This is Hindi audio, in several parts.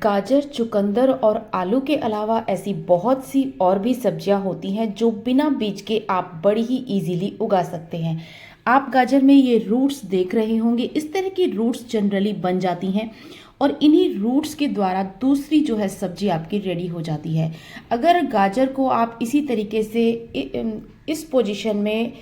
गाजर, चुकंदर और आलू के अलावा ऐसी बहुत सी और भी सब्जियां होती हैं जो बिना बीज के आप बड़ी ही इजीली उगा सकते हैं। आप गाजर में ये रूट्स देख रहे होंगे, इस तरह की रूट्स जनरली बन जाती हैं और इन्हीं रूट्स के द्वारा दूसरी जो है सब्जी आपकी रेडी हो जाती है। अगर गाजर को आप इसी तरीके से इस पोजीशन में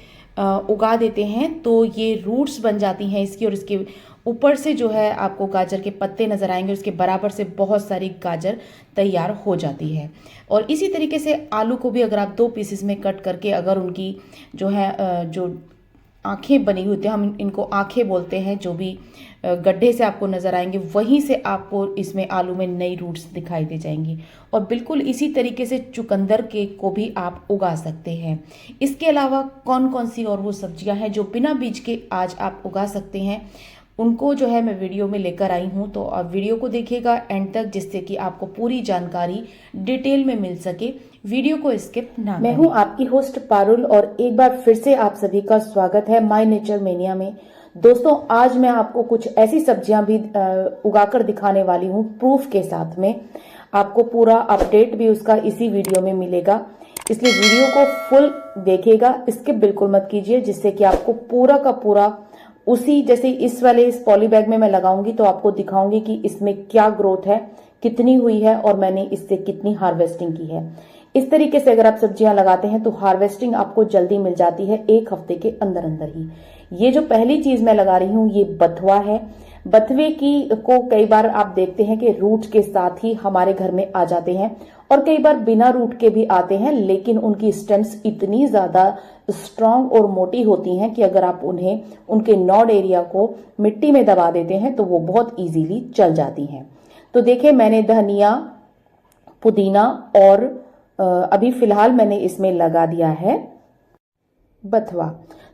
उगा देते हैं तो ये रूट्स बन जाती हैं इसकी, और इसके ऊपर से जो है आपको गाजर के पत्ते नजर आएंगे, उसके बराबर से बहुत सारी गाजर तैयार हो जाती है। और इसी तरीके से आलू को भी अगर आप 2 पीसेस में कट करके अगर उनकी जो है जो आंखें बनी हुई होती हैं, हम इनको आंखें बोलते हैं, जो भी गड्ढे से आपको नज़र आएंगे वहीं से आपको इसमें आलू में नई रूट्स दिखाई दे जाएंगी। और बिल्कुल इसी तरीके से चुकंदर के को भी आप उगा सकते हैं। इसके अलावा कौन कौन सी और वो सब्जियां हैं जो बिना बीज के आज आप उगा सकते हैं, उनको जो है मैं वीडियो में लेकर आई हूँ। तो आप वीडियो को देखिएगा एंड तक, जिससे कि आपको पूरी जानकारी डिटेल में मिल सके। वीडियो को स्किप ना करें। मैं हूँ आपकी होस्ट पारुल और एक बार फिर से आप सभी का स्वागत है माय नेचर मेनिया में। दोस्तों, आज मैं आपको कुछ ऐसी सब्जियां भी उगाकर दिखाने वाली हूँ प्रूफ के साथ में। आपको पूरा अपडेट भी उसका इसी वीडियो में मिलेगा, इसलिए वीडियो को फुल देखिएगा, स्किप बिल्कुल मत कीजिए, जिससे कि आपको पूरा का पूरा उसी जैसे इस पॉली बैग में मैं लगाऊंगी तो आपको दिखाऊंगी कि इसमें क्या ग्रोथ है, कितनी हुई है और मैंने इससे कितनी हार्वेस्टिंग की है। इस तरीके से अगर आप सब्जियां लगाते हैं तो हार्वेस्टिंग आपको जल्दी मिल जाती है, 1 हफ्ते के अंदर अंदर ही। ये जो पहली चीज मैं लगा रही हूँ ये बथुआ है। बथुए की को कई बार आप देखते हैं कि रूट के साथ ही हमारे घर में आ जाते हैं और कई बार बिना रूट के भी आते हैं, लेकिन उनकी स्टेम्स इतनी ज्यादा स्ट्रांग और मोटी होती हैं कि अगर आप उन्हें उनके नोड एरिया को मिट्टी में दबा देते हैं तो वो बहुत इजीली चल जाती हैं। तो देखिए, मैंने धनिया, पुदीना और अभी फिलहाल मैंने इसमें लगा दिया है बथुआ।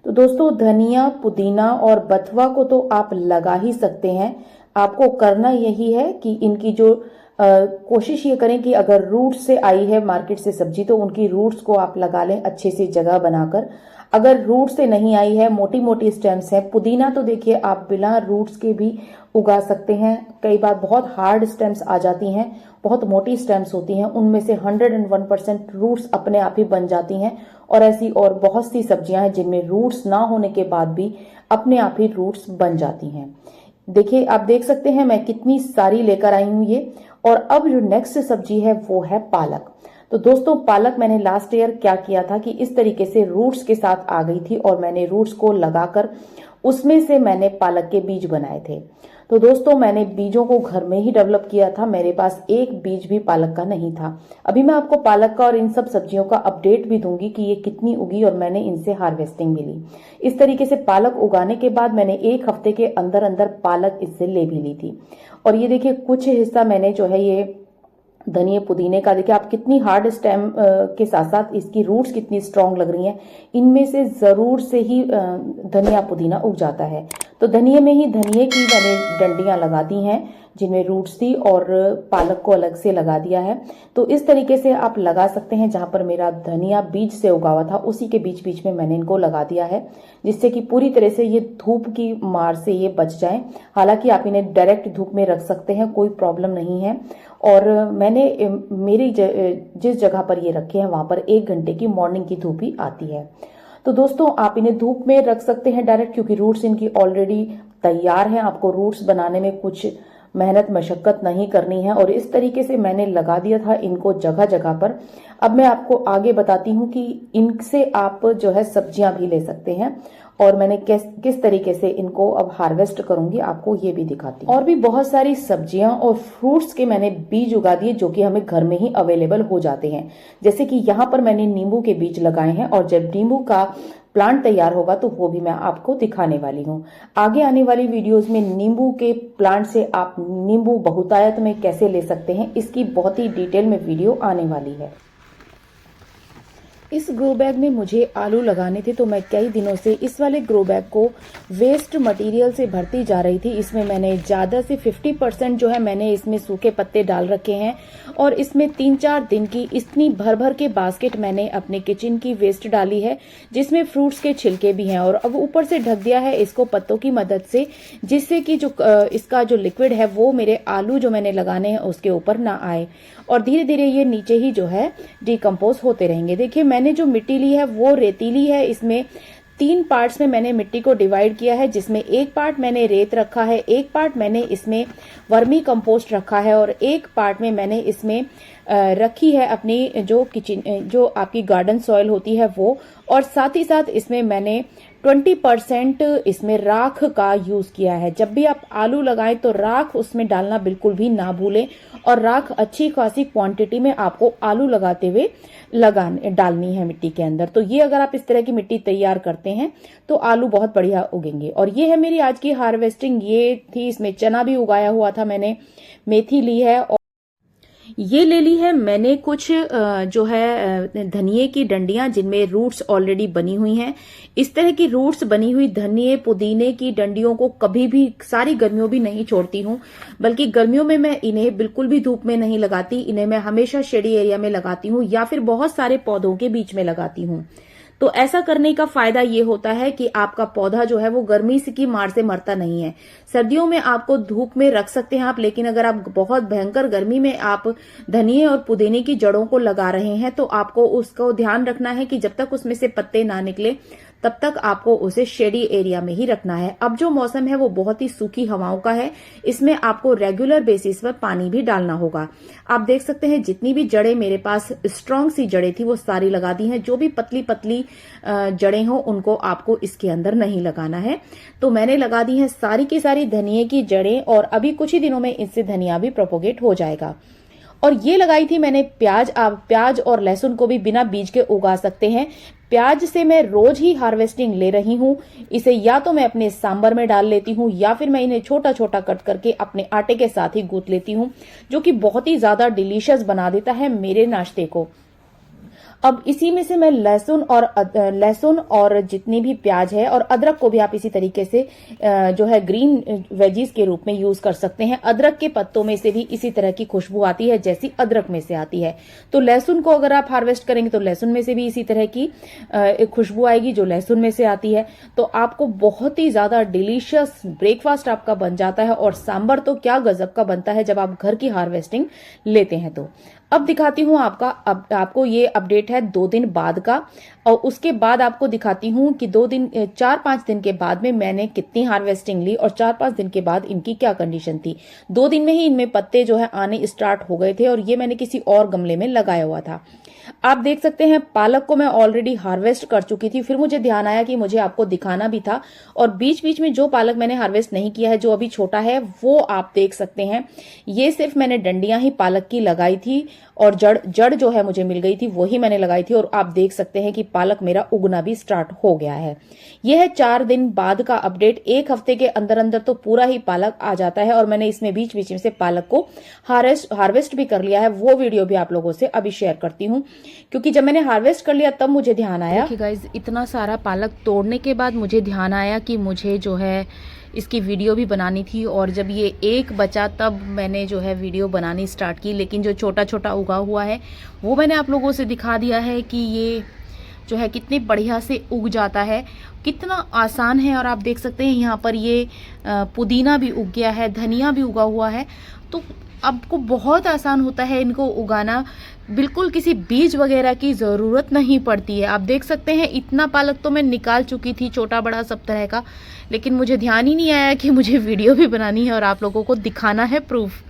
तो दोस्तों, धनिया, पुदीना और बथुआ को तो आप लगा ही सकते हैं। आपको करना यही है कि इनकी जो कोशिश ये करें कि अगर रूट से आई है मार्केट से सब्जी तो उनकी रूट्स को आप लगा लें अच्छे से जगह बनाकर। अगर रूट से नहीं आई है, मोटी मोटी स्टेम्स है, पुदीना तो देखिए आप बिना रूट्स के भी उगा सकते हैं। कई बार बहुत हार्ड स्टेम्स आ जाती हैं, बहुत मोटी स्टेम्स होती हैं, उनमें से 101% रूट्स अपने आप ही बन जाती हैं। और ऐसी और बहुत सी सब्जियां हैं जिनमें रूट्स ना होने के बाद भी अपने आप ही रूट्स बन जाती हैं। देखिए, आप देख सकते हैं मैं कितनी सारी लेकर आई हूं ये। और अब जो नेक्स्ट सब्जी है वो है पालक। तो दोस्तों, पालक मैंने लास्ट ईयर क्या किया था कि इस तरीके से रूट्स के साथ आ गई थी और मैंने रूट्स को लगाकर उसमें से मैंने पालक के बीज बनाए थे। तो दोस्तों, मैंने बीजों को घर में ही डेवलप किया था, मेरे पास एक बीज भी पालक का नहीं था। अभी मैं आपको पालक का और इन सब सब्जियों का अपडेट भी दूंगी कि ये कितनी उगी और मैंने इनसे हार्वेस्टिंग मिली। इस तरीके से पालक उगाने के बाद मैंने 1 हफ्ते के अंदर अंदर पालक इससे ले भी ली थी। और ये देखिए, कुछ हिस्सा मैंने जो है ये धनिया पुदीने का, देखिए आप कितनी हार्ड स्टेम के साथ साथ इसकी रूट्स कितनी स्ट्रांग लग रही हैं। इनमें से जरूर से ही धनिया पुदीना उग जाता है। तो धनिया में ही धनिया की मैंने डंडियां लगा दी हैं जिनमें रूट्स थी और पालक को अलग से लगा दिया है। तो इस तरीके से आप लगा सकते हैं। जहां पर मेरा धनिया बीज से उगा हुआ था उसी के बीच बीच में मैंने इनको लगा दिया है, जिससे कि पूरी तरह से ये धूप की मार से ये बच जाएं। हालांकि आप इन्हें डायरेक्ट धूप में रख सकते हैं, कोई प्रॉब्लम नहीं है। और मैंने मेरी जिस जगह पर ये रखे हैं वहां पर 1 घंटे की मॉर्निंग की धूप ही आती है। तो दोस्तों, आप इन्हें धूप में रख सकते हैं डायरेक्ट, क्योंकि रूट्स इनकी ऑलरेडी तैयार हैं। आपको रूट्स बनाने में कुछ मेहनत मशक्कत नहीं करनी है। और इस तरीके से मैंने लगा दिया था इनको जगह जगह पर। अब मैं आपको आगे बताती हूँ कि इनसे आप जो है सब्जियां भी ले सकते हैं और मैंने किस तरीके से इनको अब हार्वेस्ट करूंगी आपको ये भी दिखाती हूँ। और भी बहुत सारी सब्जियां और फ्रूट्स के मैंने बीज उगा दिए जो कि हमें घर में ही अवेलेबल हो जाते हैं। जैसे कि यहाँ पर मैंने नींबू के बीज लगाए हैं और जब नींबू का प्लांट तैयार होगा तो वो भी मैं आपको दिखाने वाली हूँ। आगे आने वाली वीडियोस में नींबू के प्लांट से आप नींबू बहुतायत में कैसे ले सकते हैं, इसकी बहुत ही डिटेल में वीडियो आने वाली है। इस ग्रो बैग में मुझे आलू लगाने थे, तो मैं कई दिनों से इस वाले ग्रो बैग को वेस्ट मटेरियल से भरती जा रही थी। इसमें मैंने ज़्यादा से 50% जो है मैंने इसमें सूखे पत्ते डाल रखे हैं और इसमें 3-4 दिन की इतनी भर भर के बास्केट मैंने अपने किचन की वेस्ट डाली है, जिसमें फ्रूट्स के छिलके भी हैं। और अब ऊपर से ढक दिया है इसको पत्तों की मदद से, जिससे कि जो इसका जो लिक्विड है वो मेरे आलू जो मैंने लगाने हैं उसके ऊपर ना आए और धीरे धीरे ये नीचे ही जो है डिकम्पोज होते रहेंगे। देखिए मैंने जो मिट्टी ली है वो रेतीली है। इसमें 3 पार्ट्स में मैंने मिट्टी को डिवाइड किया है, जिसमें एक पार्ट मैंने रेत रखा है, एक पार्ट मैंने इसमें वर्मी कंपोस्ट रखा है और एक पार्ट में मैंने इसमें रखी है अपनी जो किचन जो आपकी गार्डन सॉइल होती है वो। और साथ ही साथ इसमें मैंने 20% इसमें राख का यूज किया है। जब भी आप आलू लगाएं तो राख उसमें डालना बिल्कुल भी ना भूलें और राख अच्छी खासी क्वांटिटी में आपको आलू लगाते हुए डालनी है मिट्टी के अंदर। तो ये अगर आप इस तरह की मिट्टी तैयार करते हैं तो आलू बहुत बढ़िया उगेंगे। और ये है मेरी आज की हार्वेस्टिंग। ये थी, इसमें चना भी उगाया हुआ था मैंने, मेथी ली है और ये ले ली है मैंने कुछ जो है धनिए की डंडियां जिनमें रूट्स ऑलरेडी बनी हुई हैं। इस तरह की रूट्स बनी हुई धनिए पुदीने की डंडियों को कभी भी सारी गर्मियों भी नहीं छोड़ती हूं, बल्कि गर्मियों में मैं इन्हें बिल्कुल भी धूप में नहीं लगाती। इन्हें मैं हमेशा शेडी एरिया में लगाती हूं या फिर बहुत सारे पौधों के बीच में लगाती हूं। तो ऐसा करने का फायदा ये होता है कि आपका पौधा जो है वो गर्मी की मार से मरता नहीं है। सर्दियों में आपको धूप में रख सकते हैं आप, लेकिन अगर आप बहुत भयंकर गर्मी में आप धनिए और पुदीने की जड़ों को लगा रहे हैं तो आपको उसको ध्यान रखना है कि जब तक उसमें से पत्ते ना निकले तब तक आपको उसे शेडी एरिया में ही रखना है। अब जो मौसम है वो बहुत ही सूखी हवाओं का है, इसमें आपको रेगुलर बेसिस पर पानी भी डालना होगा। आप देख सकते हैं जितनी भी जड़ें मेरे पास स्ट्रांग सी जड़ें थी वो सारी लगा दी हैं। जो भी पतली पतली जड़ें हो उनको आपको इसके अंदर नहीं लगाना है। तो मैंने लगा दी हैं सारी की सारी धनिए की जड़ें और अभी कुछ ही दिनों में इससे धनिया भी प्रोपोगेट हो जाएगा। और ये लगाई थी मैंने प्याज। आप प्याज और लहसुन को भी बिना बीज के उगा सकते हैं। प्याज से मैं रोज ही हार्वेस्टिंग ले रही हूं। इसे या तो मैं अपने सांबर में डाल लेती हूं या फिर मैं इन्हें छोटा छोटा कट करके अपने आटे के साथ ही गूंथ लेती हूं, जो कि बहुत ही ज्यादा डिलीशियस बना देता है मेरे नाश्ते को। अब इसी में से मैं लहसुन और जितनी भी प्याज है और अदरक को भी आप इसी तरीके से जो है ग्रीन वेजीज के रूप में यूज कर सकते हैं। अदरक के पत्तों में से भी इसी तरह की खुशबू आती है जैसी अदरक में से आती है। तो लहसुन को अगर आप हार्वेस्ट करेंगे तो लहसुन में से भी इसी तरह की खुशबू आएगी जो लहसुन में से आती है। तो आपको बहुत ही ज्यादा डिलीशियस ब्रेकफास्ट आपका बन जाता है। और सांबर तो क्या गजब का बनता है जब आप घर की हार्वेस्टिंग लेते हैं। तो अब दिखाती हूं आपको ये अपडेट है 2 दिन बाद का, और उसके बाद आपको दिखाती हूं कि 4-5 दिन के बाद में मैंने कितनी हार्वेस्टिंग ली और 4-5 दिन के बाद इनकी क्या कंडीशन थी। 2 दिन में ही इनमें पत्ते जो है आने स्टार्ट हो गए थे और ये मैंने किसी और गमले में लगाया हुआ था। आप देख सकते हैं पालक को मैं ऑलरेडी हार्वेस्ट कर चुकी थी। फिर मुझे ध्यान आया कि मुझे आपको दिखाना भी था, और बीच बीच में जो पालक मैंने हार्वेस्ट नहीं किया है, जो अभी छोटा है, वो आप देख सकते हैं। ये सिर्फ मैंने डंडियां ही पालक की लगाई थी और जड़ जो है मुझे मिल गई थी वही मैंने लगाई थी। और आप देख सकते हैं कि पालक मेरा उगना भी स्टार्ट हो गया है। यह है 4 दिन बाद का अपडेट। 1 हफ्ते के अंदर अंदर तो पूरा ही पालक आ जाता है और मैंने इसमें बीच बीच में से पालक को हार्वेस्ट भी कर लिया है। वो वीडियो भी आप लोगों से अभी शेयर करती हूँ, क्योंकि जब मैंने हार्वेस्ट कर लिया तब मुझे ध्यान आया। देखिए गाइस, इतना सारा पालक तोड़ने के बाद मुझे ध्यान आया कि मुझे जो है इसकी वीडियो भी बनानी थी। और जब ये एक बचा तब मैंने जो है वीडियो बनानी स्टार्ट की। लेकिन जो छोटा छोटा उगा हुआ है वो मैंने आप लोगों से दिखा दिया है कि ये जो है कितने बढ़िया से उग जाता है, कितना आसान है। और आप देख सकते हैं यहाँ पर ये पुदीना भी उग गया है, धनिया भी उगा हुआ है। तो आपको बहुत आसान होता है इनको उगाना, बिल्कुल किसी बीज वगैरह की ज़रूरत नहीं पड़ती है। आप देख सकते हैं इतना पालक तो मैं निकाल चुकी थी, छोटा बड़ा सब तरह का, लेकिन मुझे ध्यान ही नहीं आया कि मुझे वीडियो भी बनानी है और आप लोगों को दिखाना है प्रूफ।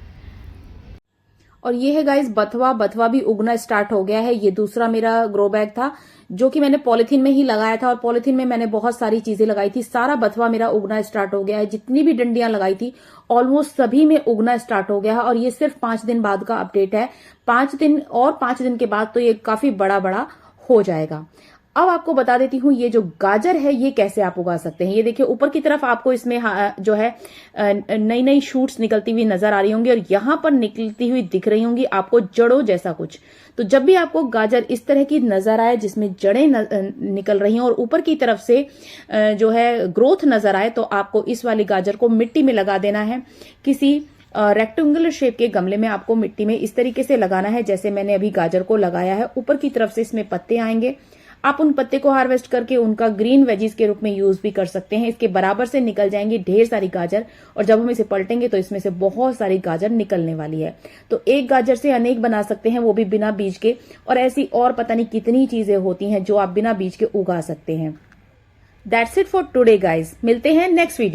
और ये है गाइस बथवा भी उगना स्टार्ट हो गया है। ये दूसरा मेरा ग्रो बैग था जो कि मैंने पॉलिथीन में ही लगाया था और पॉलिथीन में मैंने बहुत सारी चीजें लगाई थी। सारा बथवा मेरा उगना स्टार्ट हो गया है। जितनी भी डंडियां लगाई थी ऑलमोस्ट सभी में उगना स्टार्ट हो गया है। और ये सिर्फ 5 दिन बाद का अपडेट है। 5 दिन और 5 दिन के बाद तो ये काफी बड़ा बड़ा हो जाएगा। अब आपको बता देती हूँ ये जो गाजर है ये कैसे आप उगा सकते हैं। ये देखिए ऊपर की तरफ आपको इसमें जो है नई नई शूट्स निकलती हुई नजर आ रही होंगी और यहाँ पर निकलती हुई दिख रही होंगी आपको जड़ों जैसा कुछ। तो जब भी आपको गाजर इस तरह की नजर आए जिसमें जड़ें निकल रही हैं और ऊपर की तरफ से जो है ग्रोथ नजर आए, तो आपको इस वाली गाजर को मिट्टी में लगा देना है। किसी रेक्टेंगुलर शेप के गमले में आपको मिट्टी में इस तरीके से लगाना है जैसे मैंने अभी गाजर को लगाया है। ऊपर की तरफ से इसमें पत्ते आएंगे, आप उन पत्ते को हार्वेस्ट करके उनका ग्रीन वेजीज के रूप में यूज भी कर सकते हैं। इसके बराबर से निकल जाएंगी ढेर सारी गाजर और जब हम इसे पलटेंगे तो इसमें से बहुत सारी गाजर निकलने वाली है। तो एक गाजर से अनेक बना सकते हैं, वो भी बिना बीज के। और ऐसी और पता नहीं कितनी चीजें होती हैं जो आप बिना बीज के उगा सकते हैं। That's it for today guys, मिलते हैं नेक्स्ट वीडियो।